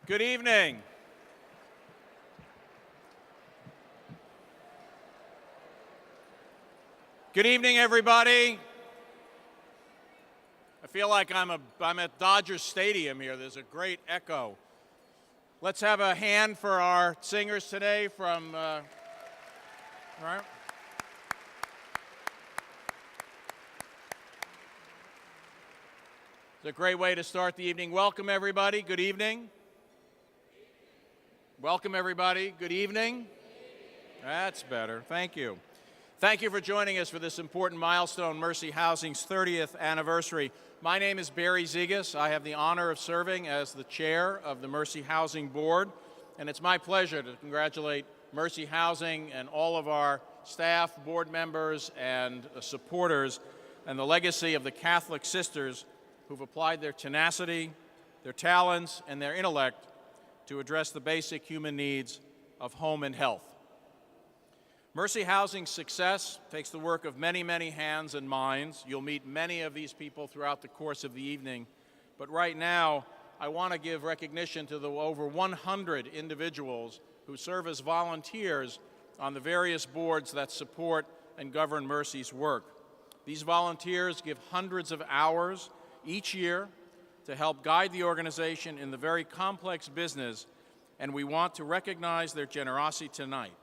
Good evening. Good evening, everybody. I feel like I'm at Dodger Stadium here. There's a great echo. Let's have a hand for our singers today from, right? It's a great way to start the evening. Welcome, everybody. Good evening. Welcome, everybody. Good evening. That's better. Thank you. Thank you for joining us for this important milestone, Mercy Housing's 30th anniversary. My name is Barry Zegas. I have the honor of serving as the chair of the Mercy Housing Board, and it's my pleasure to congratulate Mercy Housing and all of our staff, board members, and supporters, and the legacy of the Catholic sisters who've applied their tenacity, their talents, and their intellect to address the basic human needs of home and health. Mercy Housing's success takes the work of many, many hands and minds. You'll meet many of these people throughout the course of the evening. But right now, I want to give recognition to the over 100 individuals who serve as volunteers on the various boards that support and govern Mercy's work. These volunteers give hundreds of hours each year to help guide the organization in the very complex business, and we want to recognize their generosity tonight.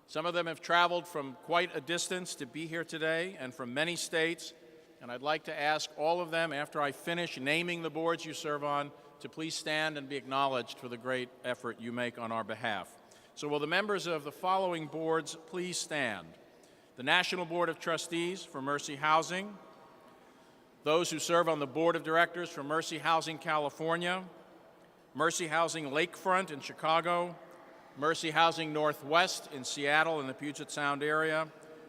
Some of them have traveled from quite a distance to be here today and from many states, and I'd like to ask all of them, after I finish naming the boards you serve on, to please stand and be acknowledged for the great effort you make on our behalf. So will the members of the following boards please stand? The National Board of Trustees for Mercy Housing, those who serve on the Board of Directors for Mercy Housing California, Mercy Housing Lakefront in Chicago, Mercy Housing Northwest in Seattle and the Puget Sound area,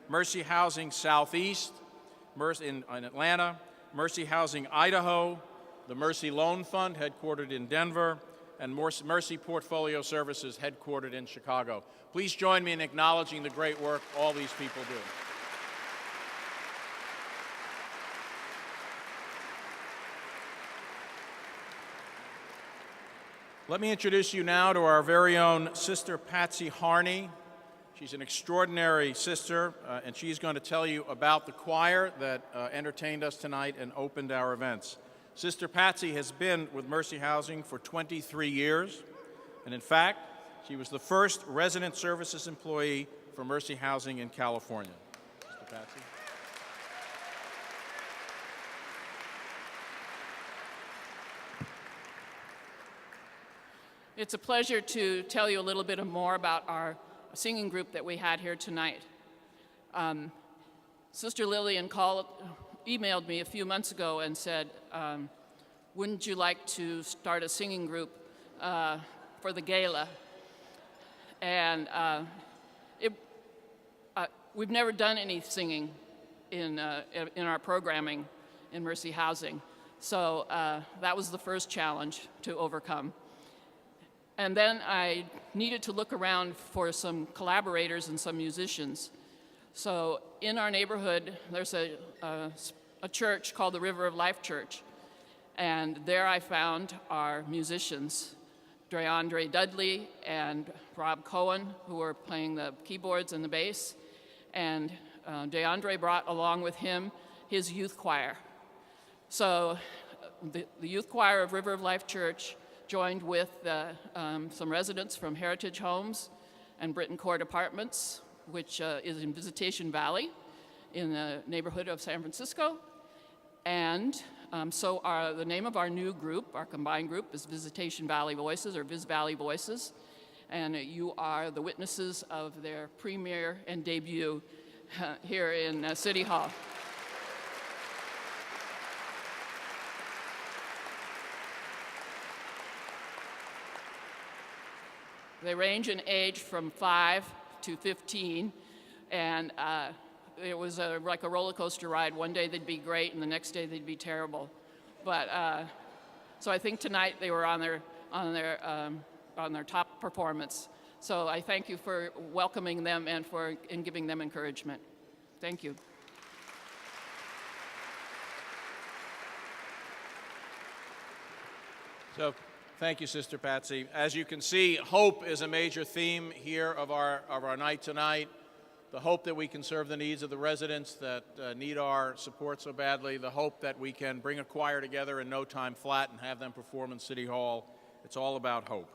Mercy Housing Southeast in Atlanta, Mercy Housing Idaho, the Mercy Loan Fund headquartered in Denver, and Mercy Portfolio Services headquartered in Chicago. Please join me in acknowledging the great work all these people do. Let me introduce you now to our very own Sister Patsy Harney. She's an extraordinary sister, and she's going to tell you about the choir that entertained us tonight and opened our events. Sister Patsy has been with Mercy Housing for 23 years, and in fact, she was the first resident services employee for Mercy Housing in California. Sister Patsy. It's a pleasure to tell you a little bit more about our singing group that we had here tonight. Sister Lillian emailed me a few months ago and said, wouldn't you like to start a singing group for the gala? And we've never done any singing in our programming in Mercy Housing, so that was the first challenge to overcome. And then I needed to look around for some collaborators and some musicians. So in our neighborhood, there's a church called the River of Life Church. And there I found our musicians, DeAndre Dudley and Rob Cohen, who were playing the keyboards and the bass. And DeAndre brought along with him his youth choir. So the youth choir of River of Life Church joined with some residents from Heritage Homes and Britton Court Apartments, which is in Visitation Valley in the neighborhood of San Francisco. And so the name of our new group, our combined group, is Visitation Valley Voices, or Viz Valley Voices. And you are the witnesses of their premiere and debut here in City Hall. They range in age from 5 to 15, and it was like a roller coaster ride. One day they'd be great, and the next day they'd be terrible. But so I think tonight they were on their top performance. So I thank you for welcoming them and giving them encouragement. Thank you. So Thank you, Sister Patsy. As you can see, hope is a major theme here of our night tonight. The hope that we can serve the needs of the residents that need our support so badly. The hope that we can bring a choir together in no time flat and have them perform in City Hall. It's all about hope.